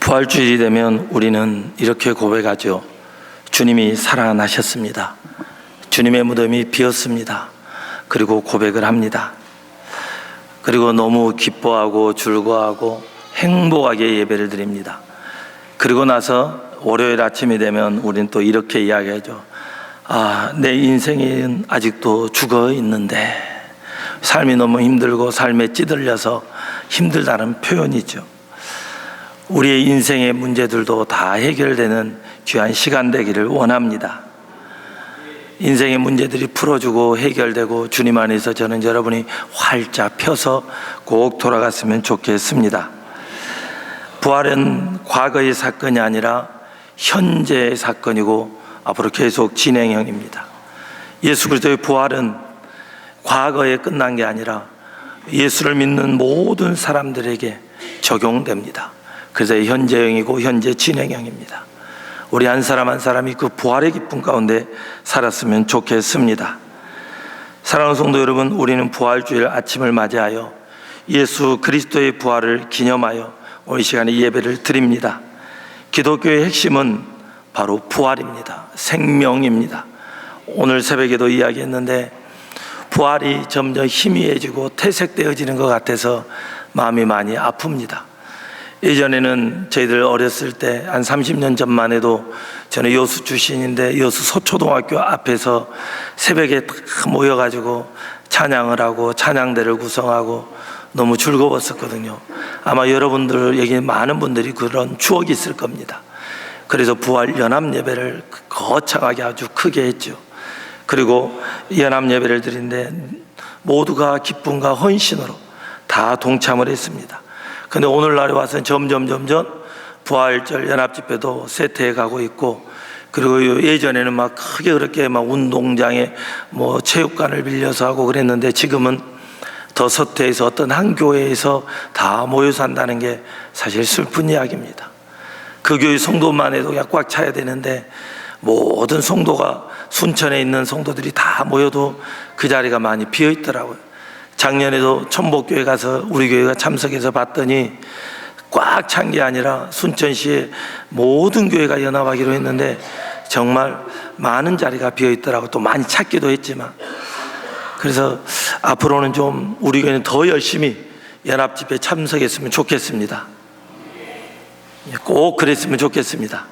부활주일이 되면 우리는 이렇게 고백하죠. 주님이 살아나셨습니다. 주님의 무덤이 비었습니다. 그리고 고백을 합니다. 그리고 너무 기뻐하고 즐거워하고 행복하게 예배를 드립니다. 그리고 나서 월요일 아침이 되면 우리는 또 이렇게 이야기하죠. 내 인생은 아직도 죽어 있는데, 삶이 너무 힘들고 삶에 찌들려서 힘들다는 표현이죠. 우리의 인생의 문제들도 다 해결되는 귀한 시간 되기를 원합니다. 인생의 문제들이 풀어주고 해결되고 주님 안에서 저는 여러분이 활짝 펴서 꼭 돌아갔으면 좋겠습니다. 부활은 과거의 사건이 아니라 현재의 사건이고 앞으로 계속 진행형입니다. 예수 그리스도의 부활은 과거에 끝난 게 아니라 예수를 믿는 모든 사람들에게 적용됩니다. 그래서 현재형이고 현재 진행형입니다. 우리 한 사람 한 사람이 그 부활의 기쁨 가운데 살았으면 좋겠습니다. 사랑하는 성도 여러분, 우리는 부활주일 아침을 맞이하여 예수 그리스도의 부활을 기념하여 오늘 시간에 예배를 드립니다. 기독교의 핵심은 바로 부활입니다. 생명입니다. 오늘 새벽에도 이야기했는데 부활이 점점 희미해지고 퇴색되어지는 것 같아서 마음이 많이 아픕니다. 예전에는 저희들 어렸을 때 한 30년 전만 해도 저는 여수 출신인데 여수 서초등학교 앞에서 새벽에 다 모여가지고 찬양을 하고 찬양대를 구성하고 너무 즐거웠었거든요. 아마 여러분들에게 많은 분들이 그런 추억이 있을 겁니다. 그래서 부활 연합 예배를 거창하게 아주 크게 했죠. 그리고 연합 예배를 드리는데 모두가 기쁨과 헌신으로 다 동참을 했습니다. 근데 오늘날에 와서는 점점 부활절 연합집회도 쇠퇴해 가고 있고, 그리고 예전에는 막 크게 그렇게 막 운동장에 뭐 체육관을 빌려서 하고 그랬는데 지금은 더 서태에서 어떤 한 교회에서 다 모여서 한다는 게 사실 슬픈 이야기입니다. 그 교회 성도만 해도 그냥 꽉 차야 되는데 모든 성도가 순천에 있는 성도들이 다 모여도 그 자리가 많이 비어 있더라고요. 작년에도 천복교회 가서 우리 교회가 참석해서 봤더니 꽉 찬 게 아니라 순천시의 모든 교회가 연합하기로 했는데 정말 많은 자리가 비어 있더라고요. 또 많이 찾기도 했지만. 그래서 앞으로는 좀 우리 교회는 더 열심히 연합집회에 참석했으면 좋겠습니다. 꼭 그랬으면 좋겠습니다.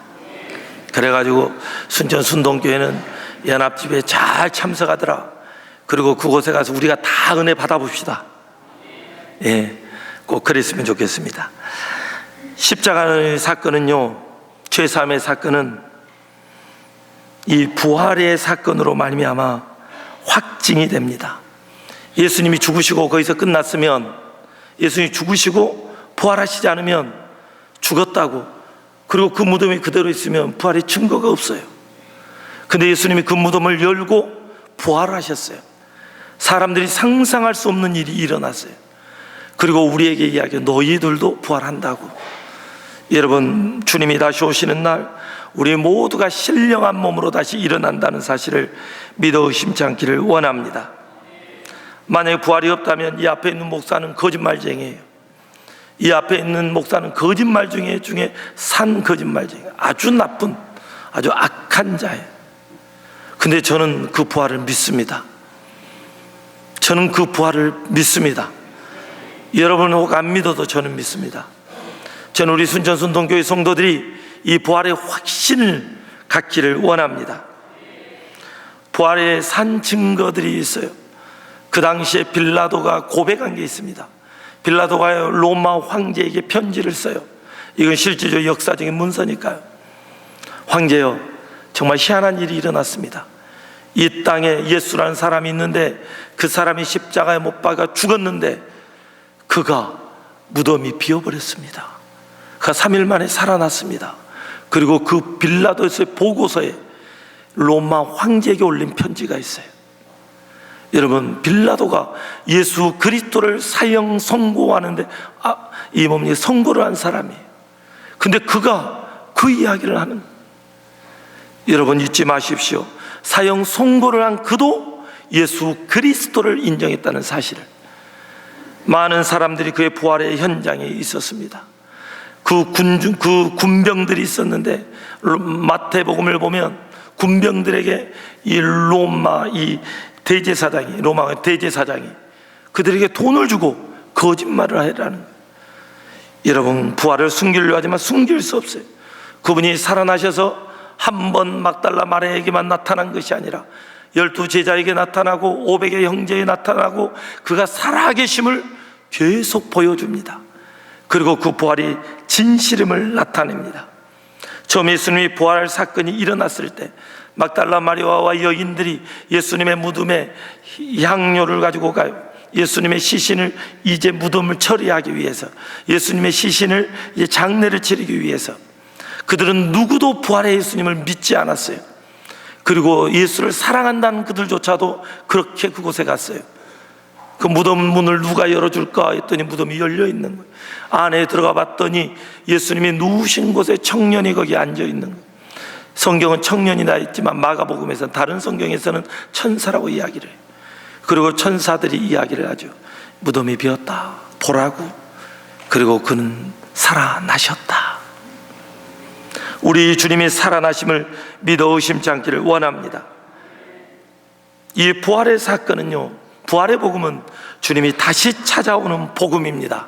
그래가지고 순천 순동교회는 연합집회에 잘 참석하더라. 그리고 그곳에 가서 우리가 다 은혜 받아봅시다. 꼭 그랬으면 좋겠습니다. 십자가의 사건은요, 죄사함의 사건은 이 부활의 사건으로 말미암아 확증이 됩니다. 예수님이 죽으시고 거기서 끝났으면, 예수님이 죽으시고 부활하시지 않으면 죽었다고, 그리고 그 무덤이 그대로 있으면 부활의 증거가 없어요. 근데 예수님이 그 무덤을 열고 부활하셨어요. 사람들이 상상할 수 없는 일이 일어났어요. 그리고 우리에게 이야기해, 너희들도 부활한다고. 여러분, 주님이 다시 오시는 날 우리 모두가 신령한 몸으로 다시 일어난다는 사실을 믿어 의심치 않기를 원합니다. 만약에 부활이 없다면 이 앞에 있는 목사는 거짓말쟁이에요. 이 앞에 있는 목사는 거짓말 중에 산 거짓말쟁이, 아주 나쁜, 아주 악한 자예요. 근데 저는 그 부활을 믿습니다. 저는 그 부활을 믿습니다. 여러분은 혹 안 믿어도 저는 믿습니다. 저는 우리 순천 순동교회 성도들이 이 부활의 확신을 갖기를 원합니다. 부활의 산 증거들이 있어요. 그 당시에 빌라도가 고백한 게 있습니다. 빌라도가 로마 황제에게 편지를 써요. 이건 실제로 역사적인 문서니까요. 황제여, 정말 희한한 일이 일어났습니다. 이 땅에 예수라는 사람이 있는데 그 사람이 십자가에 못 박아 죽었는데 그가 무덤이 비어버렸습니다. 그가 3일 만에 살아났습니다. 그리고 그 빌라도스의 보고서에 로마 황제에게 올린 편지가 있어요. 여러분, 빌라도가 예수 그리스도를 사형 선고하는데 이 몸이 선고를 한 사람이에요. 근데 그가 그 이야기를 하는, 여러분 잊지 마십시오. 사형 선고를 한 그도 예수 그리스도를 인정했다는 사실을. 많은 사람들이 그의 부활의 현장에 있었습니다. 그 군병들이 있었는데, 마태복음을 보면 군병들에게 이 로마 대제사장이 그들에게 돈을 주고 거짓말을 하라는 거예요. 여러분, 부활을 숨기려 하지만 숨길 수 없어요. 그분이 살아나셔서 한 번 막달라 마리아에게만 나타난 것이 아니라 12 제자에게 나타나고 500의 형제에 나타나고 그가 살아계심을 계속 보여줍니다. 그리고 그 부활이 진실임을 나타냅니다. 처음 예수님이 부활 사건이 일어났을 때 막달라 마리아와 여인들이 예수님의 무덤에 향료를 가지고 가요. 예수님의 시신을 이제 무덤을 처리하기 위해서, 예수님의 시신을 이제 장례를 치르기 위해서. 그들은 누구도 부활의 예수님을 믿지 않았어요. 그리고 예수를 사랑한다는 그들조차도 그렇게 그곳에 갔어요. 그 무덤 문을 누가 열어줄까 했더니 무덤이 열려 있는 거예요. 안에 들어가 봤더니 예수님이 누우신 곳에 청년이 거기 앉아 있는 거예요. 성경은 청년이 나 있지만 마가복음에서는, 다른 성경에서는 천사라고 이야기를 해요. 그리고 천사들이 이야기를 하죠. 무덤이 비었다, 보라고. 그리고 그는 살아나셨다. 우리 주님이 살아나심을 믿어 의심치 않기를 원합니다. 이 부활의 사건은요, 부활의 복음은 주님이 다시 찾아오는 복음입니다.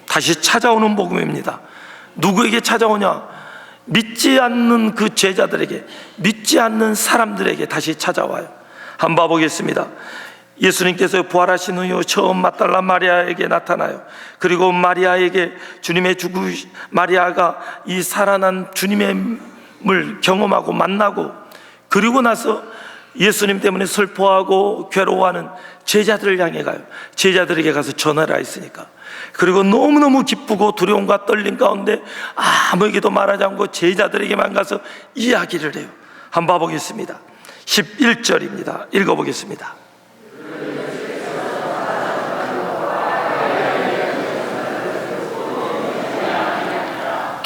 다시 찾아오는 복음입니다. 누구에게 찾아오냐? 믿지 않는 그 제자들에게, 믿지 않는 사람들에게 다시 찾아와요. 한번 봐보겠습니다. 예수님께서 부활하신 후 처음 막달라 마리아에게 나타나요. 그리고 마리아에게 마리아가 이 살아난 주님을 경험하고 만나고, 그리고 나서 예수님 때문에 슬퍼하고 괴로워하는 제자들을 향해 가요. 제자들에게 가서 전하라 했으니까. 그리고 너무너무 기쁘고 두려움과 떨림 가운데 아무에게도 말하지 않고 제자들에게만 가서 이야기를 해요. 한번 봐보겠습니다. 11절입니다. 읽어보겠습니다.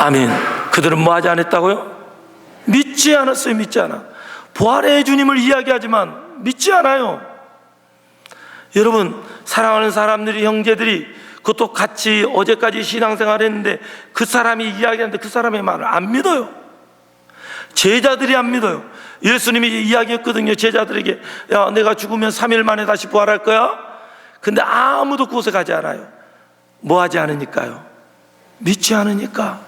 아멘. 그들은 뭐 하지 않았다고요? 믿지 않았어요. 믿지 않아. 부활의 주님을 이야기하지만 믿지 않아요. 여러분, 사랑하는 사람들이, 형제들이 그것도 같이 어제까지 신앙생활 했는데 그 사람이 이야기하는데 그 사람의 말을 안 믿어요. 제자들이 안 믿어요. 예수님이 이야기했거든요. 제자들에게, 야, 내가 죽으면 3일 만에 다시 부활할 거야. 근데 아무도 그곳에 가지 않아요. 뭐 하지 않으니까요? 믿지 않으니까.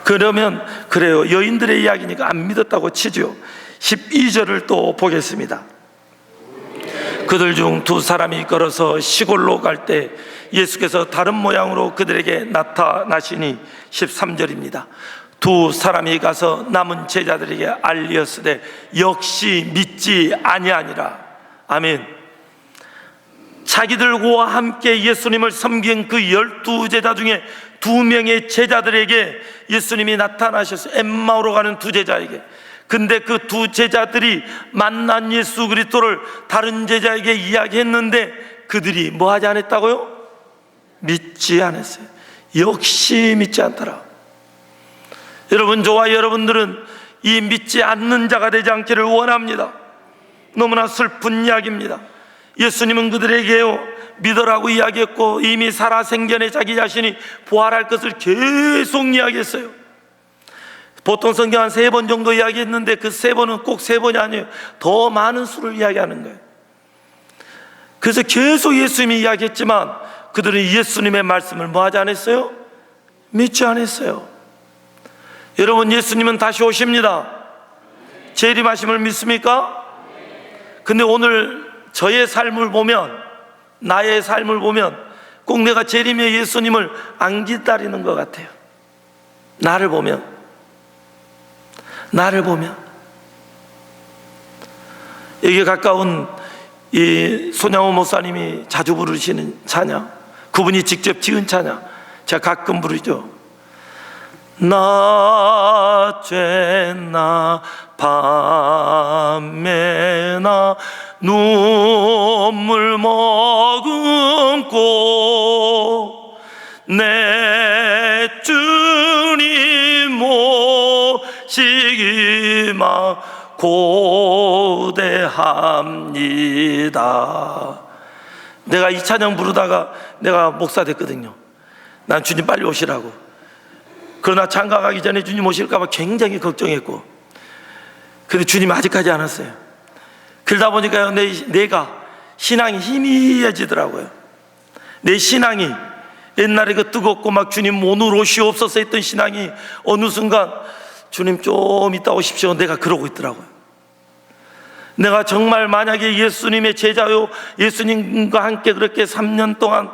그러면 그래요, 여인들의 이야기니까 안 믿었다고 치죠. 12절을 또 보겠습니다. 그들 중 2사람이 걸어서 시골로 갈 때 예수께서 다른 모양으로 그들에게 나타나시니, 13절입니다. 2사람이 가서 남은 제자들에게 알리었으되 역시 믿지 아니하니라. 아멘. 자기들과 함께 예수님을 섬긴 그 12제자 중에 2명의 제자들에게 예수님이 나타나셔서, 엠마오로 가는 2제자에게. 근데 그 2제자들이 만난 예수 그리스도를 다른 제자에게 이야기했는데 그들이 뭐 하지 않았다고요? 믿지 않았어요. 역시 믿지 않더라. 여러분, 저와 여러분들은 이 믿지 않는 자가 되지 않기를 원합니다. 너무나 슬픈 이야기입니다. 예수님은 그들에게요, 믿으라고 이야기했고 이미 살아생전에 자기 자신이 부활할 것을 계속 이야기했어요. 보통 성경 한 3번 정도 이야기했는데 그 3번은 꼭 3번이 아니에요. 더 많은 수를 이야기하는 거예요. 그래서 계속 예수님이 이야기했지만 그들은 예수님의 말씀을 뭐 하지 않았어요? 믿지 않았어요. 여러분, 예수님은 다시 오십니다. 재림하심을 믿습니까? 근데 오늘 저의 삶을 보면, 나의 삶을 보면 꼭 내가 재림의 예수님을 안 기다리는 것 같아요. 나를 보면 여기에 가까운 이 손양호 목사님이 자주 부르시는 찬양, 그분이 직접 지은 찬양, 제가 가끔 부르죠. 낮에나 밤에나 눈물 머금고 내 주님 모시기만 고대합니다. 내가 이 찬양 부르다가 내가 목사 됐거든요. 난 주님 빨리 오시라고. 그러나 장가 가기 전에 주님 오실까 봐 굉장히 걱정했고, 근데 주님 아직까지 안 왔어요. 그러다 보니까요, 내가 신앙이 희미해지더라고요. 내 신앙이 옛날에 그 뜨겁고 막 주님 오늘 오시옵소서 했던 신앙이 어느 순간 주님 좀 이따 오십시오, 내가 그러고 있더라고요. 내가 정말 만약에 예수님의 제자요, 예수님과 함께 그렇게 3년 동안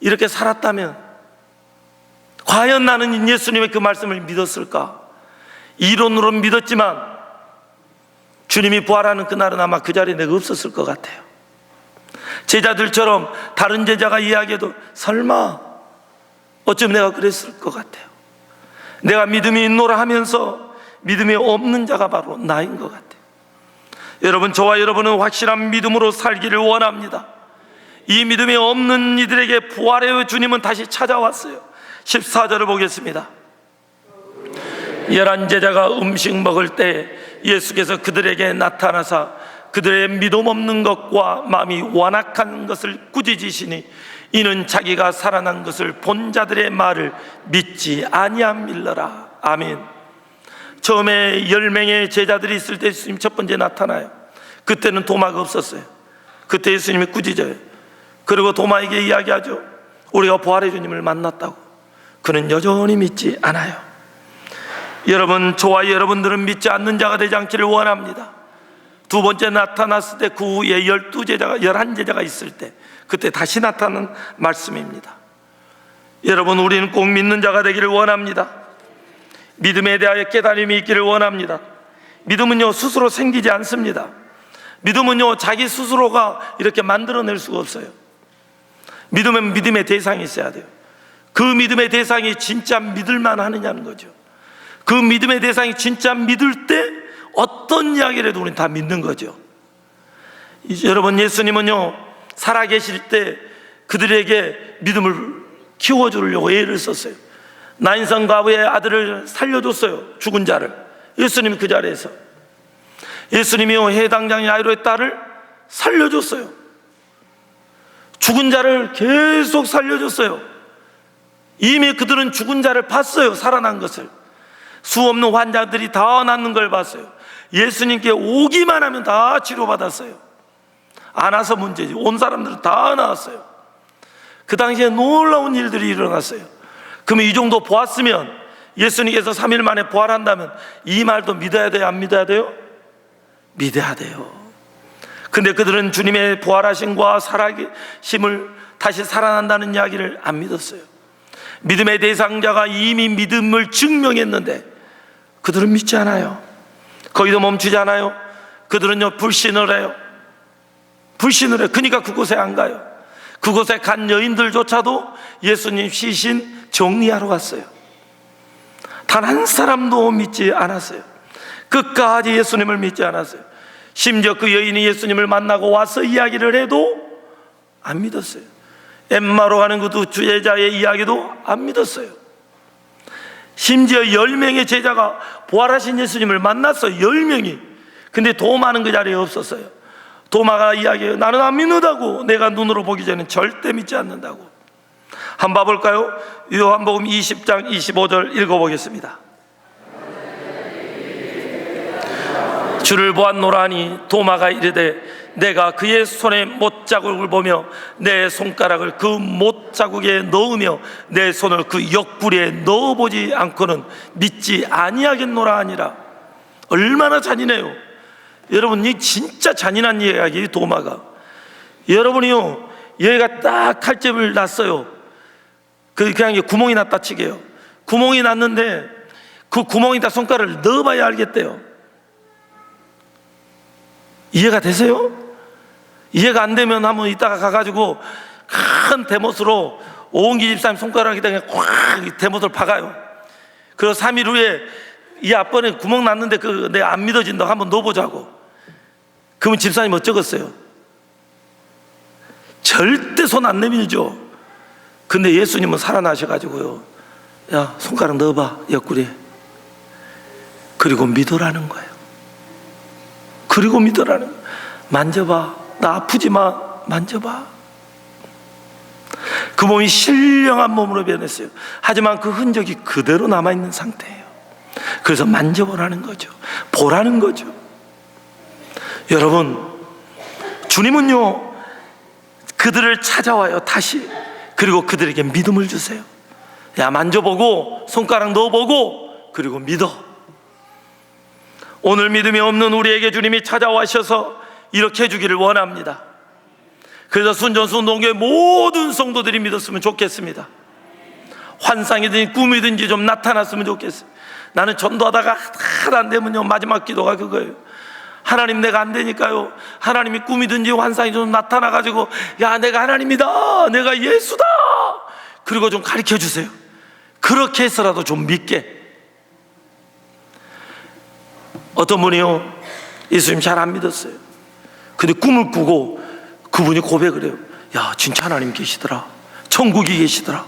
이렇게 살았다면 과연 나는 예수님의 그 말씀을 믿었을까? 이론으로 믿었지만 주님이 부활하는 그날은 아마 그 자리에 내가 없었을 것 같아요. 제자들처럼 다른 제자가 이야기해도 설마, 어쩌면 내가 그랬을 것 같아요. 내가 믿음이 있노라 하면서 믿음이 없는 자가 바로 나인 것 같아요. 여러분, 저와 여러분은 확실한 믿음으로 살기를 원합니다. 이 믿음이 없는 이들에게 부활의 주님은 다시 찾아왔어요. 14절을 보겠습니다. 11제자가 음식 먹을 때 예수께서 그들에게 나타나사 그들의 믿음 없는 것과 마음이 완악한 것을 꾸짖으시니 이는 자기가 살아난 것을 본 자들의 말을 믿지 아니함일러라. 아멘. 처음에 10명의 제자들이 있을 때 예수님 첫 번째 나타나요. 그때는 도마가 없었어요. 그때 예수님이 꾸짖어요. 그리고 도마에게 이야기하죠. 우리가 부활의 주님을 만났다고. 그는 여전히 믿지 않아요. 여러분, 저와 여러분들은 믿지 않는 자가 되지 않기를 원합니다. 두 번째 나타났을 때 그 후에 11제자가 있을 때 그때 다시 나타난 말씀입니다. 여러분, 우리는 꼭 믿는 자가 되기를 원합니다. 믿음에 대하여 깨달음이 있기를 원합니다. 믿음은요, 스스로 생기지 않습니다. 믿음은요, 자기 스스로가 이렇게 만들어낼 수가 없어요. 믿음은 믿음의 대상이 있어야 돼요. 그 믿음의 대상이 진짜 믿을만 하느냐는 거죠. 그 믿음의 대상이 진짜 믿을 때 어떤 이야기를 해도 우리는 다 믿는 거죠. 여러분, 예수님은요, 살아계실 때 그들에게 믿음을 키워주려고 애를 썼어요. 나인성 과부의 아들을 살려줬어요. 죽은 자를. 예수님이 그 자리에서 예수님이요, 해당장 야이로의 딸을 살려줬어요. 죽은 자를 계속 살려줬어요. 이미 그들은 죽은 자를 봤어요. 살아난 것을. 수없는 환자들이 다 낫는 걸 봤어요. 예수님께 오기만 하면 다 치료받았어요. 안 와서 문제지. 온 사람들은 다 나았어요. 그 당시에 놀라운 일들이 일어났어요. 그러면 이 정도 보았으면, 예수님께서 3일 만에 부활한다면 이 말도 믿어야 돼요, 안 믿어야 돼요? 믿어야 돼요. 근데 그들은 주님의 부활하심과 살아계심을, 다시 살아난다는 이야기를 안 믿었어요. 믿음의 대상자가 이미 믿음을 증명했는데 그들은 믿지 않아요. 거기도 멈추지 않아요. 그들은요, 불신을 해요. 불신을 해요. 그러니까 그곳에 안 가요. 그곳에 간 여인들조차도 예수님 시신 정리하러 갔어요. 단 한 사람도 믿지 않았어요. 끝까지 예수님을 믿지 않았어요. 심지어 그 여인이 예수님을 만나고 와서 이야기를 해도 안 믿었어요. 엠마로 가는 그 두 제자의 이야기도 안 믿었어요. 심지어 10명의 제자가 부활하신 예수님을 만났어요. 10명이. 근데 도마는 그 자리에 없었어요. 도마가 이야기해요. 나는 안 믿는다고. 내가 눈으로 보기 전에 절대 믿지 않는다고. 한번 봐볼까요? 요한복음 20장 25절 읽어보겠습니다. 주를 보았노라 하니 도마가 이르되 내가 그의 손에 못자국을 보며 내 손가락을 그 못자국에 넣으며 내 손을 그 옆구리에 넣어보지 않고는 믿지 아니하겠노라 하니라. 얼마나 잔인해요. 여러분, 이 진짜 잔인한 이야기예요. 도마가, 여러분이요, 여기가 딱 칼집을 났어요. 그냥 구멍이 났다 치게요. 구멍이 났는데 그 구멍에다 손가락을 넣어봐야 알겠대요. 이해가 되세요? 이해가 안 되면 한번 이따가 가가지고 큰 대못으로 오은기 집사님 손가락에다 그냥 꽉 대못을 박아요. 그리고 3일 후에 이 앞번에 구멍 났는데 내가 안 믿어진다고 한번 넣어보자고. 그러면 집사님 어쩌겠어요? 절대 손 안 내밀죠. 근데 예수님은 살아나셔가지고요, 야, 손가락 넣어봐, 옆구리에. 그리고 믿으라는 거예요. 그리고 믿으라는 거예요. 만져봐. 나 아프지만 만져봐. 그 몸이 신령한 몸으로 변했어요. 하지만 그 흔적이 그대로 남아있는 상태예요. 그래서 만져보라는 거죠. 보라는 거죠. 여러분, 주님은요 그들을 찾아와요. 다시. 그리고 그들에게 믿음을 주세요. 야, 만져보고 손가락 넣어보고 그리고 믿어. 오늘 믿음이 없는 우리에게 주님이 찾아와셔서 이렇게 해주기를 원합니다. 그래서 순전순동교회 모든 성도들이 믿었으면 좋겠습니다. 환상이든지 꿈이든지 좀 나타났으면 좋겠어요. 나는 전도하다가 하나도 안 되면요 마지막 기도가 그거예요. 하나님, 내가 안 되니까요, 하나님이 꿈이든지 환상이 좀 나타나가지고 야, 내가 하나님이다, 내가 예수다, 그리고 좀 가르쳐 주세요. 그렇게 해서라도 좀 믿게. 어떤 분이요 예수님 잘 안 믿었어요. 근데 꿈을 꾸고 그분이 고백을 해요. 야, 진짜 하나님 계시더라, 천국이 계시더라.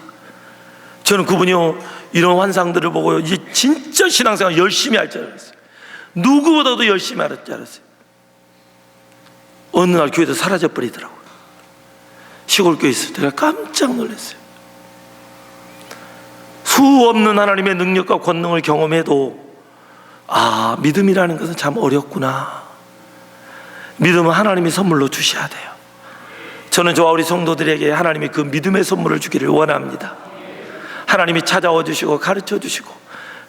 저는 그분이요 이런 환상들을 보고요 이제 진짜 신앙생활 열심히 할 줄 알았어요. 누구보다도 열심히 할 줄 알았어요. 어느 날 교회에서 사라져 버리더라고요. 시골 교회에 있을 때 깜짝 놀랐어요. 수 없는 하나님의 능력과 권능을 경험해도 아, 믿음이라는 것은 참 어렵구나. 믿음은 하나님이 선물로 주셔야 돼요. 저는 저와 우리 성도들에게 하나님이 그 믿음의 선물을 주기를 원합니다. 하나님이 찾아와 주시고 가르쳐 주시고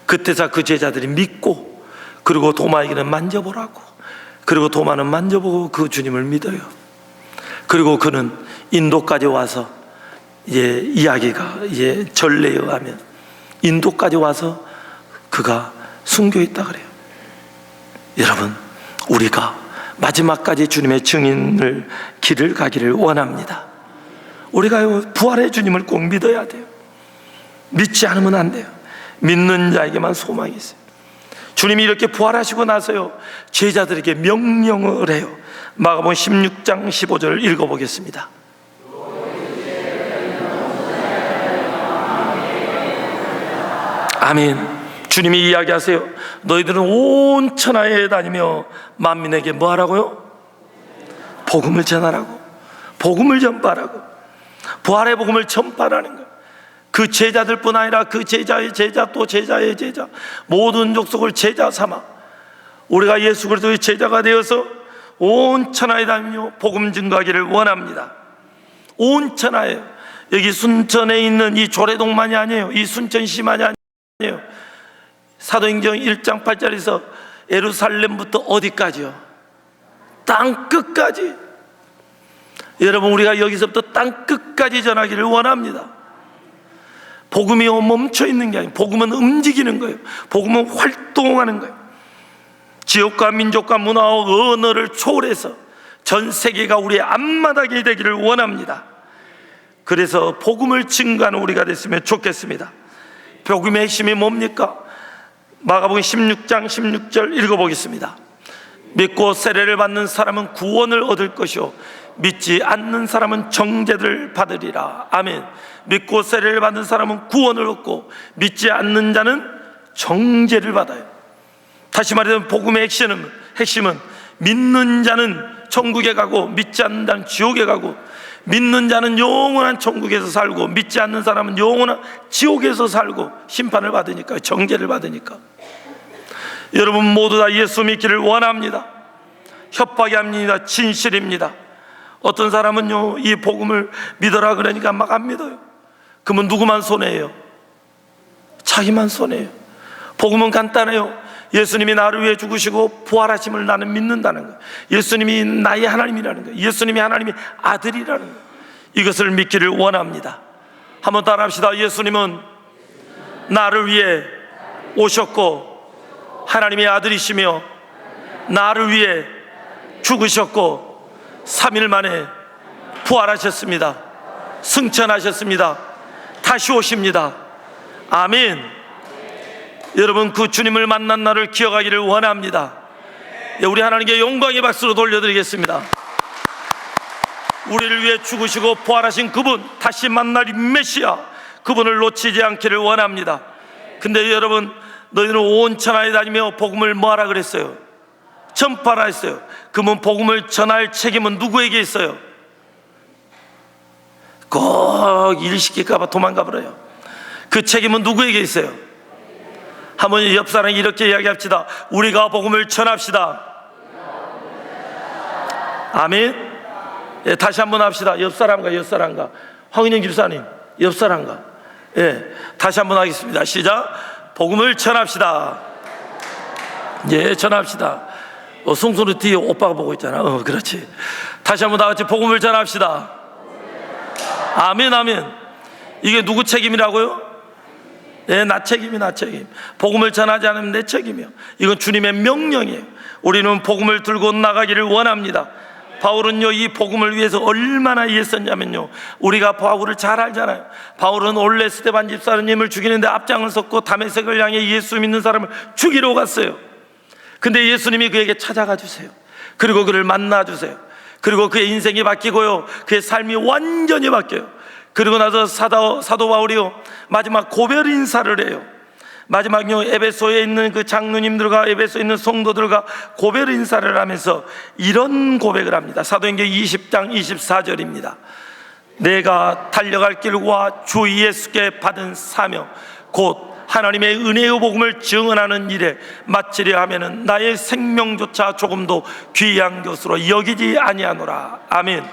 그때서 그 제자들이 믿고, 그리고 도마에게는 만져보라고, 그리고 도마는 만져보고 그 주님을 믿어요. 그리고 그는 인도까지 와서 이야기가 전례에 의하면 인도까지 와서 그가 순교했다 그래요. 여러분, 우리가 마지막까지 주님의 증인을 길을 가기를 원합니다. 우리가 부활의 주님을 꼭 믿어야 돼요. 믿지 않으면 안 돼요. 믿는 자에게만 소망이 있어요. 주님이 이렇게 부활하시고 나서요 제자들에게 명령을 해요. 마가복음 16장 15절을 읽어보겠습니다. 아멘. 주님이 이야기하세요. 너희들은 온 천하에 다니며 만민에게 뭐 하라고요? 복음을 전하라고, 복음을 전파하라고. 부활의 복음을 전파하라는 거예요. 그 제자들뿐 아니라 그 제자의 제자 또 제자의 제자, 모든 족속을 제자 삼아 우리가 예수 그리스도의 제자가 되어서 온 천하에 다니며 복음 증거하기를 원합니다. 온 천하에, 여기 순천에 있는 이 조례동만이 아니에요. 이 순천시만이 아니에요. 사도행전 1장 8절에서 예루살렘부터 어디까지요? 땅 끝까지. 여러분, 우리가 여기서부터 땅 끝까지 전하기를 원합니다. 복음이 멈춰 있는 게 아니에요. 복음은 움직이는 거예요. 복음은 활동하는 거예요. 지역과 민족과 문화와 언어를 초월해서 전 세계가 우리의 앞마당이 되기를 원합니다. 그래서 복음을 증거하는 우리가 됐으면 좋겠습니다. 복음의 핵심이 뭡니까? 마가복음 16장 16절 읽어보겠습니다. 믿고 세례를 받는 사람은 구원을 얻을 것이요 믿지 않는 사람은 정죄를 받으리라. 아멘. 믿고 세례를 받는 사람은 구원을 얻고 믿지 않는 자는 정죄를 받아요. 다시 말하면 복음의 핵심은 믿는 자는 천국에 가고 믿지 않는 자는 지옥에 가고, 믿는 자는 영원한 천국에서 살고 믿지 않는 사람은 영원한 지옥에서 살고 심판을 받으니까, 정죄를 받으니까. 여러분 모두 다 예수 믿기를 원합니다. 협박이 아닙니다. 진실입니다. 어떤 사람은요 이 복음을 믿어라 그러니까 막 안 믿어요. 그러면 누구만 손해예요? 자기만 손해예요. 복음은 간단해요. 예수님이 나를 위해 죽으시고 부활하심을 나는 믿는다는 거예요. 예수님이 나의 하나님이라는 거예요. 예수님이 하나님의 아들이라는 거예요. 이것을 믿기를 원합니다. 한번 따라합시다. 예수님은 나를 위해 오셨고 하나님의 아들이시며 나를 위해 죽으셨고 3일 만에 부활하셨습니다. 승천하셨습니다. 다시 오십니다. 아멘. 여러분, 그 주님을 만난 날을 기억하기를 원합니다. 우리 하나님께 영광의 박수로 돌려드리겠습니다. 우리를 위해 죽으시고 부활하신 그분, 다시 만날 메시아, 그분을 놓치지 않기를 원합니다. 근데 여러분, 너희는 온 천하에 다니며 복음을 뭐하라 그랬어요? 전파라 했어요. 그러면 복음을 전할 책임은 누구에게 있어요? 꼭 일 시킬까봐 도망가 버려요. 그 책임은 누구에게 있어요? 한번 옆 사람이 이렇게 이야기합시다. 우리가 복음을 전합시다. 아멘. 예, 다시 한번 합시다. 옆 사람과 황인영 집사님 옆 사람과, 예, 다시 한번 하겠습니다. 시작. 복음을 전합시다. 예, 전합시다. 송소리 뒤에 오빠가 보고 있잖아. 그렇지. 다시 한번 다 같이 복음을 전합시다. 아멘, 아멘. 이게 누구 책임이라고요? 예, 나 책임. 복음을 전하지 않으면 내 책임이요. 이건 주님의 명령이에요. 우리는 복음을 들고 나가기를 원합니다. 바울은요, 이 복음을 위해서 얼마나 애썼냐면요, 우리가 바울을 잘 알잖아요. 바울은 원래 스데반 집사님을 죽이는데 앞장을 섰고 다메섹을 향해 예수 믿는 사람을 죽이러 갔어요. 근데 예수님이 그에게 찾아가 주세요. 그리고 그를 만나 주세요. 그리고 그의 인생이 바뀌고요, 그의 삶이 완전히 바뀌어요. 그리고 나서 사도 바울이요, 마지막 고별 인사를 해요. 마지막요, 에베소에 있는 그 장로님들과 에베소에 있는 성도들과 고별 인사를 하면서 이런 고백을 합니다. 사도행전 20장 24절입니다. 내가 달려갈 길과 주 예수께 받은 사명 곧 하나님의 은혜의 복음을 증언하는 일에 마치려 하면은 나의 생명조차 조금도 귀한 것으로 여기지 아니하노라. 아멘.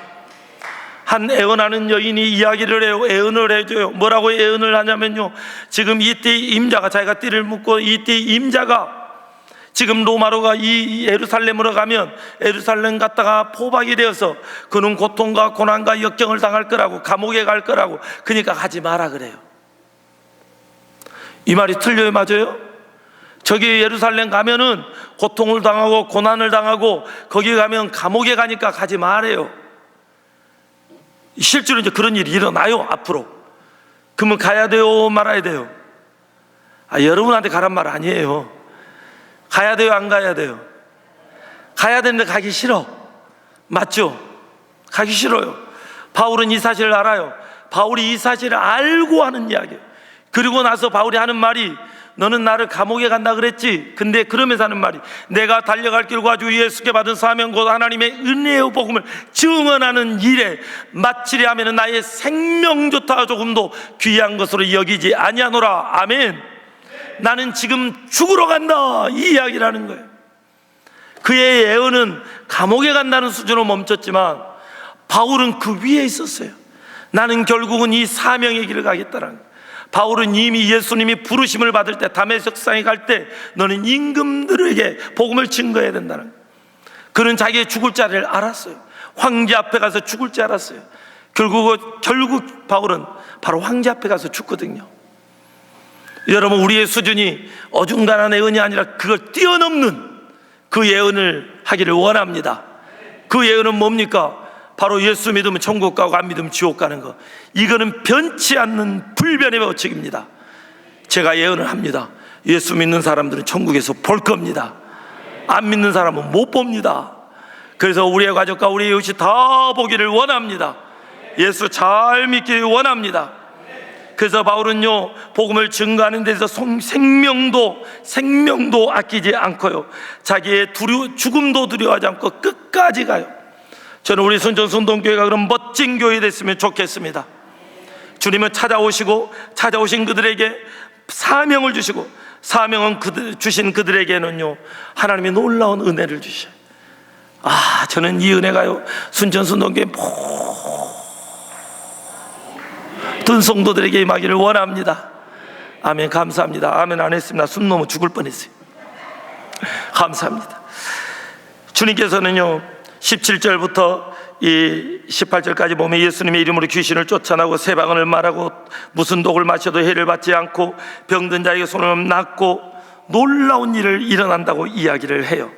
한 애언하는 여인이 이야기를 해요. 애언을 해줘요. 뭐라고 애언을 하냐면요, 지금 이때 임자가, 자기가 띠를 묶고 이때 임자가 지금 로마로가 이 예루살렘으로 가면 예루살렘 갔다가 포박이 되어서 그는 고통과 고난과 역경을 당할 거라고, 감옥에 갈 거라고, 그러니까 가지 마라 그래요. 이 말이 틀려요, 맞아요? 저기 예루살렘 가면은 고통을 당하고 고난을 당하고 거기 가면 감옥에 가니까 가지 말아요. 실제로 이제 그런 일이 일어나요, 앞으로. 그러면 가야 돼요, 말아야 돼요? 여러분한테 가란 말 아니에요. 가야 돼요, 안 가야 돼요? 가야 되는데 가기 싫어. 맞죠? 가기 싫어요. 바울은 이 사실을 알아요. 바울이 이 사실을 알고 하는 이야기예요. 그리고 나서 바울이 하는 말이, 너는 나를 감옥에 간다 그랬지? 근데 그러면서 하는 말이, 내가 달려갈 길과 주 예수께 받은 사명 곧 하나님의 은혜의 복음을 증언하는 일에 마치려 하면 나의 생명조차 조금도 귀한 것으로 여기지 아니하노라. 아멘. 나는 지금 죽으러 간다, 이 이야기를 하는 거예요. 그의 예언은 감옥에 간다는 수준으로 멈췄지만 바울은 그 위에 있었어요. 나는 결국은 이 사명의 길을 가겠다는 거예요. 바울은 이미 예수님이 부르심을 받을 때, 다메섹상에 갈 때 너는 임금들에게 복음을 증거해야 된다는 거예요. 그는 자기의 죽을 자리를 알았어요. 황제 앞에 가서 죽을 줄 알았어요. 결국 바울은 바로 황제 앞에 가서 죽거든요. 여러분, 우리의 수준이 어중간한 예언이 아니라 그걸 뛰어넘는 그 예언을 하기를 원합니다. 그 예언은 뭡니까? 바로 예수 믿으면 천국 가고 안 믿으면 지옥 가는 거. 이거는 변치 않는 불변의 법칙입니다. 제가 예언을 합니다. 예수 믿는 사람들은 천국에서 볼 겁니다. 안 믿는 사람은 못 봅니다. 그래서 우리의 가족과 우리의 이웃이 다 보기를 원합니다. 예수 잘 믿기를 원합니다. 그래서 바울은요, 복음을 증거하는 데서 생명도 아끼지 않고요, 자기의 죽음도 두려워하지 않고 끝까지 가요. 저는 우리 순천순동교회가 그런 멋진 교회 됐으면 좋겠습니다. 주님은 찾아오신 그들에게 사명을 주시고, 사명은 주신 그들에게는요, 하나님의 놀라운 은혜를 주셔요. 저는 이 은혜가요, 순천순동교회 모든 성도들에게 임하기를 원합니다. 아멘. 감사합니다. 아멘 안 했습니다. 숨 넘어 죽을 뻔했어요. 감사합니다. 주님께서는요, 17절부터 이 18절까지 보면 예수님의 이름으로 귀신을 쫓아나고 세방언을 말하고 무슨 독을 마셔도 해를 받지 않고 병든 자에게 손을 낫고 놀라운 일을 일어난다고 이야기를 해요.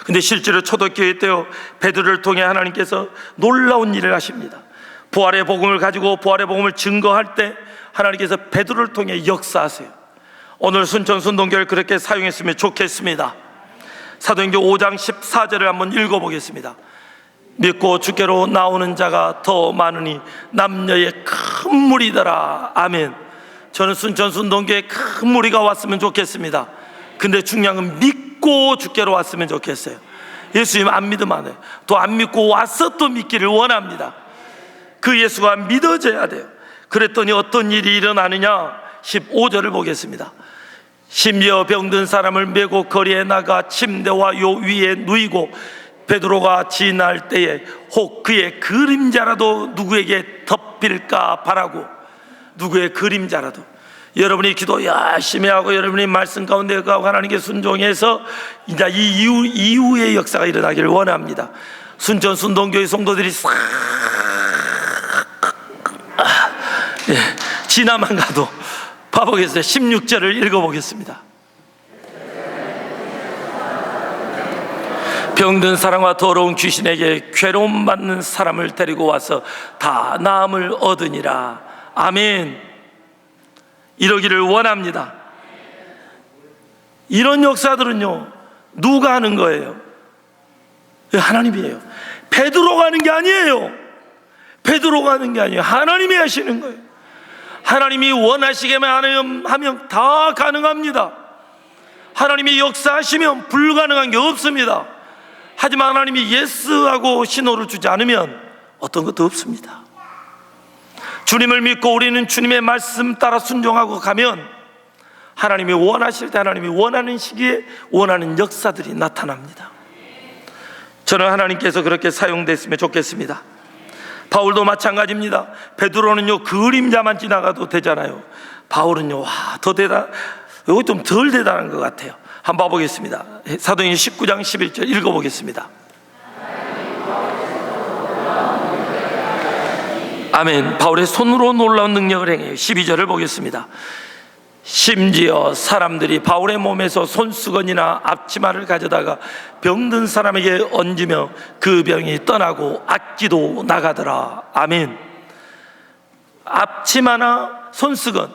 근데 실제로 초대교회 때요, 베드로를 통해 하나님께서 놀라운 일을 하십니다. 부활의 복음을 가지고 부활의 복음을 증거할 때 하나님께서 베드로를 통해 역사하세요. 오늘 순천순동교회를 그렇게 사용했으면 좋겠습니다. 사도행전 5장 14절을 한번 읽어보겠습니다. 믿고 주께로 나오는 자가 더 많으니 남녀의 큰 무리더라. 아멘. 저는 순천순동교회에 큰 무리가 왔으면 좋겠습니다. 근데 중요한 건 믿고 주께로 왔으면 좋겠어요. 예수님 안 믿으면 안 해요. 또 안 믿고 와서 또 믿기를 원합니다. 그 예수가 믿어져야 돼요. 그랬더니 어떤 일이 일어나느냐? 15절을 보겠습니다. 심지어 병든 사람을 메고 거리에 나가 침대와 요 위에 누이고 베드로가 지날 때에 혹 그의 그림자라도 누구에게 덮일까 바라고. 누구의 그림자라도. 여러분이 기도 열심히 하고 여러분이 말씀 가운데 가고 하나님께 순종해서 이제 이 이후의 역사가 일어나기를 원합니다. 순천 순동교회 성도들이 싹 지나만 가도 봐보겠어요. 16절을 읽어보겠습니다. 병든 사람과 더러운 귀신에게 괴로움 받는 사람을 데리고 와서 다 나음을 얻으니라. 아멘. 이러기를 원합니다. 이런 역사들은요, 누가 하는 거예요? 하나님이에요. 베드로가 하는 게 아니에요. 베드로가 하는 게 아니에요. 하나님이 하시는 거예요. 하나님이 원하시게만 하면 다 가능합니다. 하나님이 역사하시면 불가능한 게 없습니다. 하지만 하나님이 예스하고 신호를 주지 않으면 어떤 것도 없습니다. 주님을 믿고 우리는 주님의 말씀 따라 순종하고 가면 하나님이 원하실 때 하나님이 원하는 시기에 원하는 역사들이 나타납니다. 저는 하나님께서 그렇게 사용됐으면 좋겠습니다. 바울도 마찬가지입니다. 베드로는요 그림자만 지나가도 되잖아요. 바울은요 더 대단, 이거 좀 덜 대단한 것 같아요. 한번 봐보겠습니다. 사도행전 19장 11절 읽어보겠습니다. 아멘. 바울의 손으로 놀라운 능력을 행해요. 12절을 보겠습니다. 심지어 사람들이 바울의 몸에서 손수건이나 앞치마를 가져다가 병든 사람에게 얹으며 그 병이 떠나고 악기도 나가더라. 아멘. 앞치마나 손수건,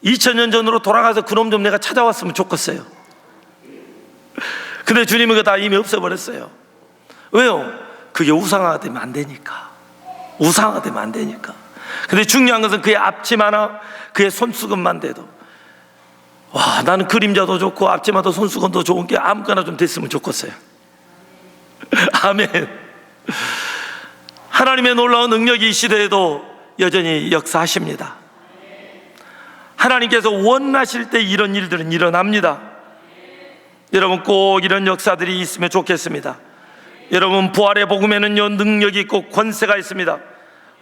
2000년 전으로 돌아가서 그놈 좀 내가 찾아왔으면 좋겠어요. 근데 주님은 그거 다 이미 없애버렸어요. 왜요? 그게 우상화가 되면 안 되니까. 우상화가 되면 안 되니까. 근데 중요한 것은 그의 앞치마나 그의 손수건만 돼도, 와, 나는 그림자도 좋고 앞치마도 손수건도 좋은 게 아무거나 좀 됐으면 좋겠어요. 아멘. 하나님의 놀라운 능력이 이 시대에도 여전히 역사하십니다. 하나님께서 원하실 때 이런 일들은 일어납니다. 여러분 꼭 이런 역사들이 있으면 좋겠습니다. 여러분 부활의 복음에는요 능력이 있고 권세가 있습니다.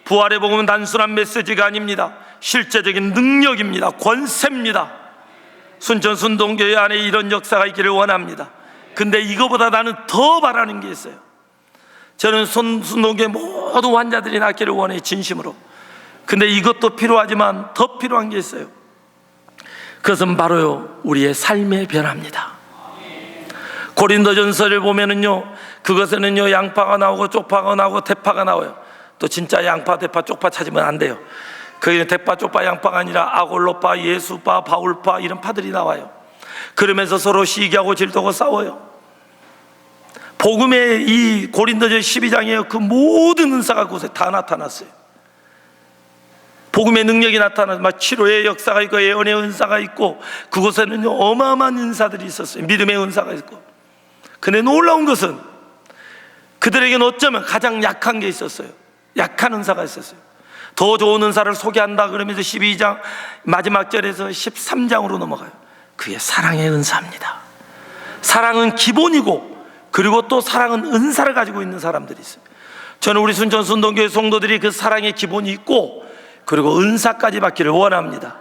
부활의 복음은 단순한 메시지가 아닙니다. 실제적인 능력입니다. 권세입니다. 순천 순동교회 안에 이런 역사가 있기를 원합니다. 근데 이거보다 나는 더 바라는 게 있어요. 저는 순동교회 모든 환자들이 낫기를 원해, 진심으로. 근데 이것도 필요하지만 더 필요한 게 있어요. 그것은 바로요 우리의 삶의 변화입니다. 고린도전서를 보면은요 그것에는요 양파가 나오고 쪽파가 나오고 대파가 나와요. 또 진짜 양파 대파 쪽파 찾으면 안 돼요. 거기는 대파 쪽파 양파가 아니라 아골로파, 예수파, 바울파 이런 파들이 나와요. 그러면서 서로 시기하고 질투하고 싸워요. 복음의 이 고린도전 12장에 그 모든 은사가 그곳에 다 나타났어요. 복음의 능력이 나타나서 막 치료의 역사가 있고 예언의 은사가 있고 그곳에는요 어마어마한 은사들이 있었어요. 믿음의 은사가 있고. 근데 놀라운 것은 그들에게는 어쩌면 가장 약한 게 있었어요. 약한 은사가 있었어요. 더 좋은 은사를 소개한다 그러면서 12장 마지막 절에서 13장으로 넘어가요. 그게 사랑의 은사입니다. 사랑은 기본이고 그리고 또 사랑은 은사를 가지고 있는 사람들이 있어요. 저는 우리 순천 순동교회 성도들이 그 사랑의 기본이 있고 그리고 은사까지 받기를 원합니다.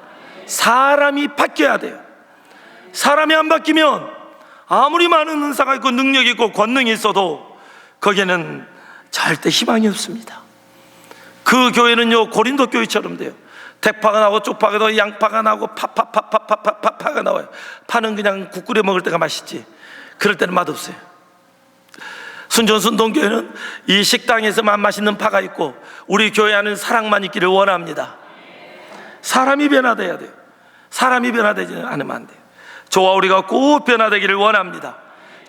사람이 바뀌어야 돼요. 사람이 안 바뀌면 아무리 많은 은사가 있고 능력이 있고 권능이 있어도 거기에는 절대 희망이 없습니다. 그 교회는요 고린도 교회처럼 돼요. 대파가 나오고 쪽파가 나오고 양파가 나오고 파가 나와요. 파는 그냥 국 끓여 먹을 때가 맛있지 그럴 때는 맛없어요. 순천 순동교회는 이 식당에서만 맛있는 파가 있고 우리 교회 안은 사랑만 있기를 원합니다. 사람이 변화돼야 돼요. 사람이 변화되지 않으면 안 돼요. 저와 우리가 꼭 변화되기를 원합니다.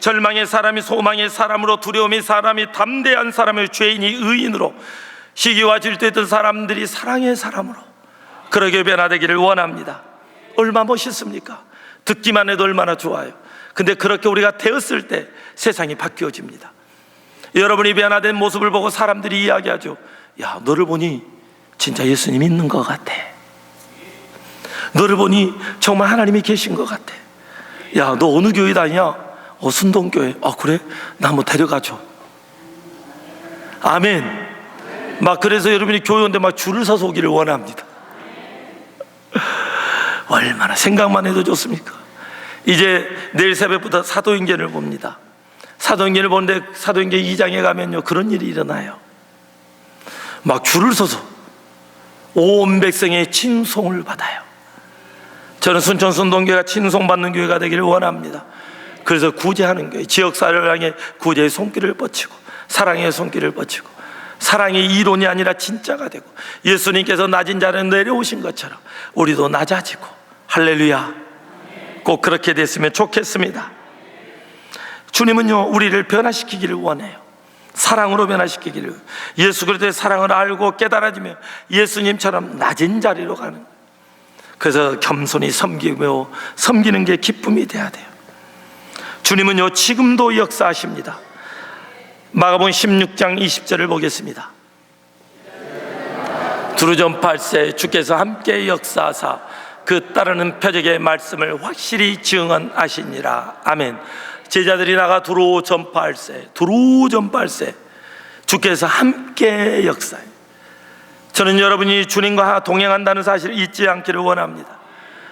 절망의 사람이 소망의 사람으로, 두려움의 사람이 담대한 사람을, 죄인이 의인으로, 시기와 질투했던 사람들이 사랑의 사람으로 그러게 변화되기를 원합니다. 얼마나 멋있습니까? 듣기만 해도 얼마나 좋아요. 근데 그렇게 우리가 되었을 때 세상이 바뀌어집니다. 여러분이 변화된 모습을 보고 사람들이 이야기하죠. 야, 너를 보니 진짜 예수님 있는 것 같아. 너를 보니 정말 하나님이 계신 것 같아. 야, 너 어느 교회 다니냐? 순동교회. 그래? 나 한번 데려가줘. 아멘. 막 그래서 여러분이 교회 오는데 막 줄을 서서 오기를 원합니다. 얼마나 생각만 해도 좋습니까? 이제 내일 새벽부터 사도행전을 봅니다. 사도행전을 보는데 사도행전 2장에 가면요, 그런 일이 일어나요. 막 줄을 서서 온 백성의 칭송을 받아요. 저는 순천 순동교회가 칭송받는 교회가 되기를 원합니다. 그래서 구제하는 교회, 지역사회를 향해 구제의 손길을 뻗치고 사랑의 손길을 뻗치고, 사랑이 이론이 아니라 진짜가 되고, 예수님께서 낮은 자리에 내려오신 것처럼 우리도 낮아지고, 할렐루야, 꼭 그렇게 됐으면 좋겠습니다. 주님은요, 우리를 변화시키기를 원해요. 사랑으로 변화시키기를. 예수 그리스도의 사랑을 알고 깨달아지며 예수님처럼 낮은 자리로 가는 거예요. 그래서 겸손히 섬기며 섬기는 게 기쁨이 돼야 돼요. 주님은요, 지금도 역사하십니다. 마가복음 16장 20절을 보겠습니다. 두루전 8세 주께서 함께 역사하사 그 따르는 표적의 말씀을 확실히 증언하시니라. 아멘. 제자들이 나가 두루 전파할세, 두루 전파할세, 주께서 함께 역사해. 저는 여러분이 주님과 동행한다는 사실을 잊지 않기를 원합니다.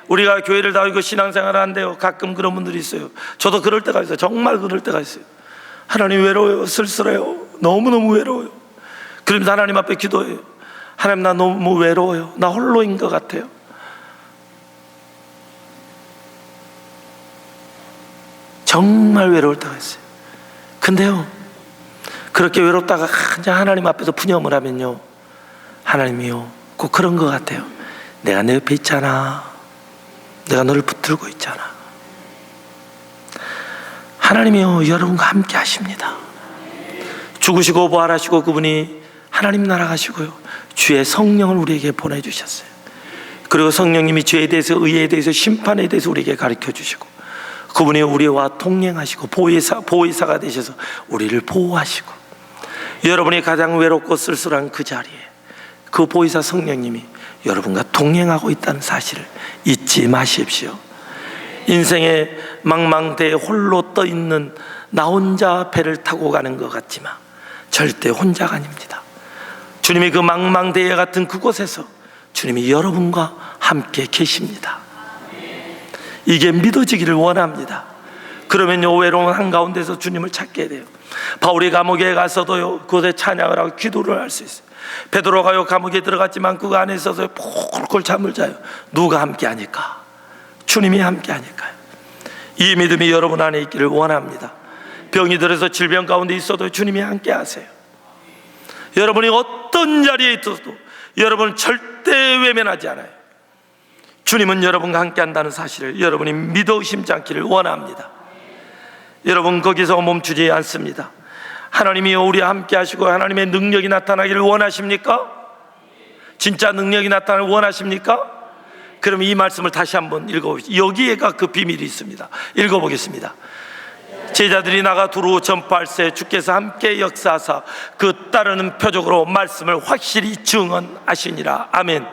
우리가 교회를 다니고 신앙생활을 하는데요, 가끔 그런 분들이 있어요. 저도 그럴 때가 있어요. 정말 그럴 때가 있어요. 하나님 외로워요, 쓸쓸해요, 너무너무 외로워요. 그러면서 하나님 앞에 기도해요. 하나님, 나 너무 외로워요. 나 홀로인 것 같아요. 정말 외로울 때가 있어요. 근데요, 그렇게 외롭다가 그냥 하나님 앞에서 푸념을 하면요, 하나님이요, 꼭 그런 것 같아요. 내가 내 옆에 있잖아. 내가 너를 붙들고 있잖아. 하나님이요, 여러분과 함께 하십니다. 죽으시고 부활하시고 그분이 하나님 나라 가시고요, 주의 성령을 우리에게 보내주셨어요. 그리고 성령님이 죄에 대해서, 의에 대해서, 심판에 대해서 우리에게 가르쳐 주시고, 그분이 우리와 동행하시고 보혜사가 되셔서 우리를 보호하시고, 여러분이 가장 외롭고 쓸쓸한 그 자리에 그 보혜사 성령님이 여러분과 동행하고 있다는 사실을 잊지 마십시오. 인생의 망망대해 홀로 떠 있는 나 혼자 배를 타고 가는 것 같지만 절대 혼자가 아닙니다. 주님이 그 망망대해 같은 그곳에서 주님이 여러분과 함께 계십니다. 이게 믿어지기를 원합니다. 그러면요, 외로운 한가운데서 주님을 찾게 돼요. 바울이 감옥에 가서도요, 그곳에 찬양을 하고 기도를 할 수 있어요. 베드로가요, 감옥에 들어갔지만 그 안에 있어서 폴콜 잠을 자요. 누가 함께 하니까? 주님이 함께 하니까요. 이 믿음이 여러분 안에 있기를 원합니다. 병이 들어서 질병 가운데 있어도 주님이 함께 하세요. 여러분이 어떤 자리에 있어도 여러분은 절대 외면하지 않아요. 주님은 여러분과 함께 한다는 사실을 여러분이 믿어 의심치 않기를 원합니다. 여러분, 거기서 멈추지 않습니다. 하나님이 우리와 함께 하시고 하나님의 능력이 나타나기를 원하십니까? 진짜 능력이 나타나기를 원하십니까? 그럼 이 말씀을 다시 한번 읽어보시죠. 여기에가 그 비밀이 있습니다. 읽어보겠습니다. 제자들이 나가 두루 전파할세, 주께서 함께 역사하사 그 따르는 표적으로 말씀을 확실히 증언하시니라. 아멘.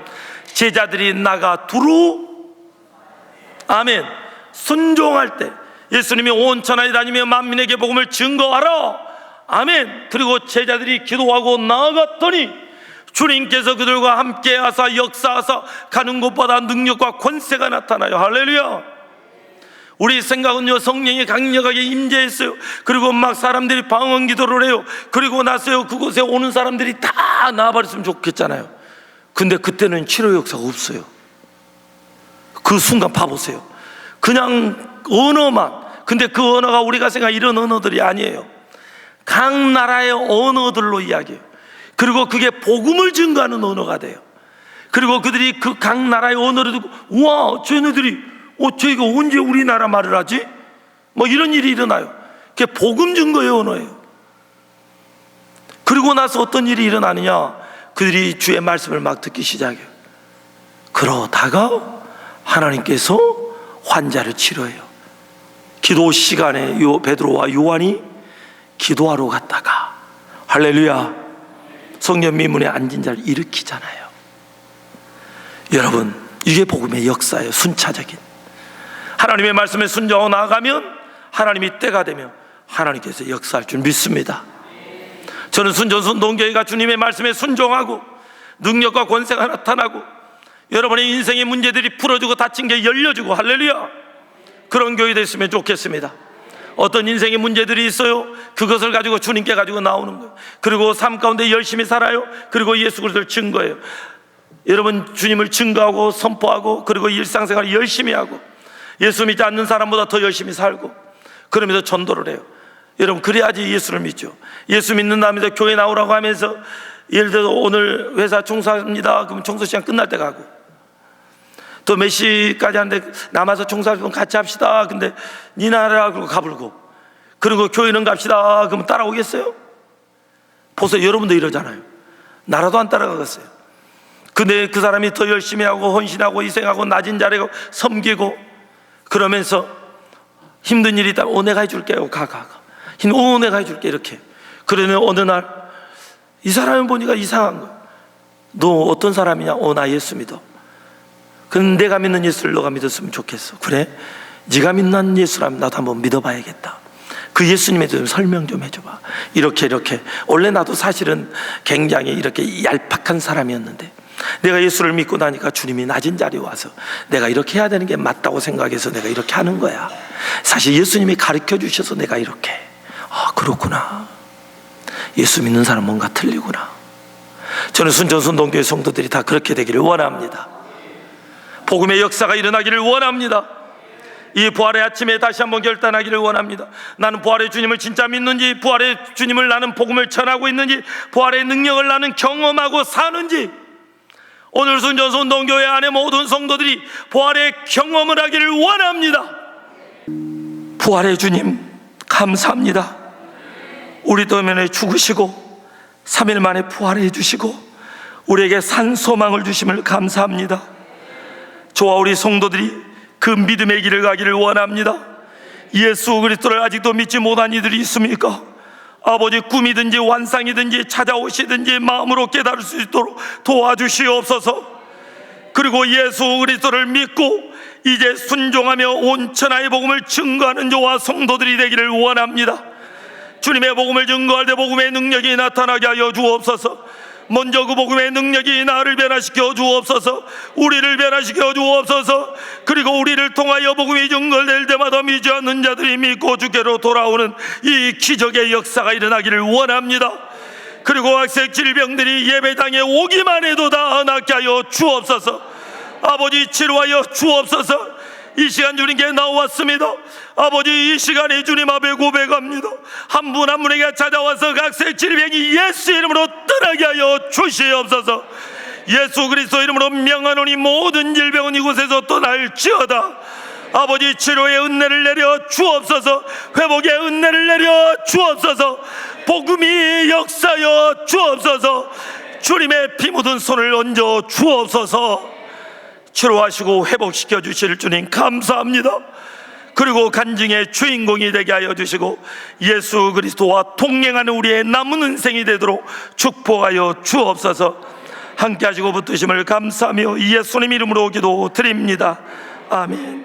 제자들이 나가 두루, 아멘, 순종할 때 예수님이 온 천하에 다니며 만민에게 복음을 증거하라. 아멘. 그리고 제자들이 기도하고 나아갔더니 주님께서 그들과 함께 하사 역사하사 가는 곳마다 능력과 권세가 나타나요. 할렐루야. 우리 생각은요, 성령이 강력하게 임재했어요. 그리고 막 사람들이 방언 기도를 해요. 그리고 나서요, 그곳에 오는 사람들이 다 나아버렸으면 좋겠잖아요. 근데 그때는 치료 역사가 없어요. 그 순간 봐보세요. 그냥 언어만. 근데 그 언어가 우리가 생각하는 이런 언어들이 아니에요. 각 나라의 언어들로 이야기해요. 그리고 그게 복음을 증거하는 언어가 돼요. 그리고 그들이 그 각 나라의 언어를 듣고, 우와, 쟤네들이 저희가 언제 우리나라 말을 하지? 뭐 이런 일이 일어나요. 그게 복음 증거의 언어예요. 그리고 나서 어떤 일이 일어나느냐, 그들이 주의 말씀을 막 듣기 시작해요. 그러다가 하나님께서 환자를 치료해요. 기도 시간에 베드로와 요한이 기도하러 갔다가, 할렐루야, 성전 미문에 앉은 자를 일으키잖아요. 여러분, 이게 복음의 역사예요. 순차적인 하나님의 말씀에 순종하고 나아가면 하나님이 때가 되면 하나님께서 역사할 줄 믿습니다. 저는 순전순동교회가 주님의 말씀에 순종하고 능력과 권세가 나타나고 여러분의 인생의 문제들이 풀어주고 닫힌 게 열려주고, 할렐루야, 그런 교회 됐으면 좋겠습니다. 어떤 인생의 문제들이 있어요. 그것을 가지고 주님께 가지고 나오는 거예요. 그리고 삶 가운데 열심히 살아요. 그리고 예수 그리스도를 증거해요. 여러분, 주님을 증거하고 선포하고 그리고 일상생활을 열심히 하고 예수 믿지 않는 사람보다 더 열심히 살고 그러면서 전도를 해요. 여러분, 그래야지 예수를 믿죠. 예수 믿는다면서 교회 나오라고 하면서 예를 들어서 오늘 회사 청소합니다. 그럼 청소 시간 끝날 때 가고 또 몇 시까지 하는데 남아서 청소할 분 같이 합시다. 근데 니나라 그러고 가불고, 그리고 교회는 갑시다. 그러면 따라오겠어요? 보세요. 여러분도 이러잖아요. 나라도 안 따라가겠어요. 근데 그 사람이 더 열심히 하고 헌신하고 희생하고 낮은 자리에 섬기고 그러면서 힘든 일이 있다면 내가 해줄게요. 가. 내가 해줄게. 이렇게. 그러면 어느 날 이 사람을 보니까 이상한 거야. 너 어떤 사람이냐? 나 예수 믿어. 근데 내가 믿는 예수를 너가 믿었으면 좋겠어. 그래? 네가 믿는 예수라면 나도 한번 믿어봐야겠다. 그 예수님에 대해서 설명 좀 해줘봐. 이렇게 원래 나도 사실은 굉장히 이렇게 얄팍한 사람이었는데 내가 예수를 믿고 나니까 주님이 낮은 자리에 와서 내가 이렇게 해야 되는 게 맞다고 생각해서 내가 이렇게 하는 거야. 사실 예수님이 가르쳐 주셔서 내가 이렇게. 그렇구나. 예수 믿는 사람 뭔가 틀리구나. 저는 순전순동교회 성도들이 다 그렇게 되기를 원합니다. 복음의 역사가 일어나기를 원합니다. 이 부활의 아침에 다시 한번 결단하기를 원합니다. 나는 부활의 주님을 진짜 믿는지, 부활의 주님을 나는 복음을 전하고 있는지, 부활의 능력을 나는 경험하고 사는지, 오늘 순전순동교회 안에 모든 성도들이 부활의 경험을 하기를 원합니다. 부활의 주님 감사합니다. 우리 때문에 죽으시고 3일 만에 부활해 주시고 우리에게 산 소망을 주심을 감사합니다. 저와 우리 성도들이 그 믿음의 길을 가기를 원합니다. 예수 그리스도를 아직도 믿지 못한 이들이 있습니까? 아버지, 꿈이든지 환상이든지 찾아오시든지 마음으로 깨달을 수 있도록 도와주시옵소서. 그리고 예수 그리스도를 믿고 이제 순종하며 온 천하의 복음을 증거하는 저와 성도들이 되기를 원합니다. 주님의 복음을 증거할 때 복음의 능력이 나타나게 하여 주옵소서. 먼저 그 복음의 능력이 나를 변화시켜 주옵소서. 우리를 변화시켜 주옵소서. 그리고 우리를 통하여 복음이 증거될 때마다 믿지 않는 자들이 믿고 주께로 돌아오는 이 기적의 역사가 일어나기를 원합니다. 그리고 악색 질병들이 예배당에 오기만 해도 다 낫게 하여 주옵소서. 아버지, 치료하여 주옵소서. 이 시간 주님께 나왔습니다. 아버지, 이 시간에 주님 앞에 고백합니다. 한 분 한 분에게 찾아와서 각색 질병이 예수 이름으로 떠나게 하여 주시옵소서. 예수 그리스도 이름으로 명하노니 모든 질병은 이곳에서 떠날지어다. 아버지, 치료의 은혜를 내려 주옵소서. 회복의 은혜를 내려 주옵소서. 복음이 역사여 주옵소서. 주님의 피 묻은 손을 얹어 주옵소서. 치료하시고 회복시켜 주실 주님 감사합니다. 그리고 간증의 주인공이 되게 하여 주시고 예수 그리스도와 동행하는 우리의 남은 인생이 되도록 축복하여 주옵소서. 함께 하시고 붙드심을 감사하며 예수님 이름으로 기도드립니다. 아멘.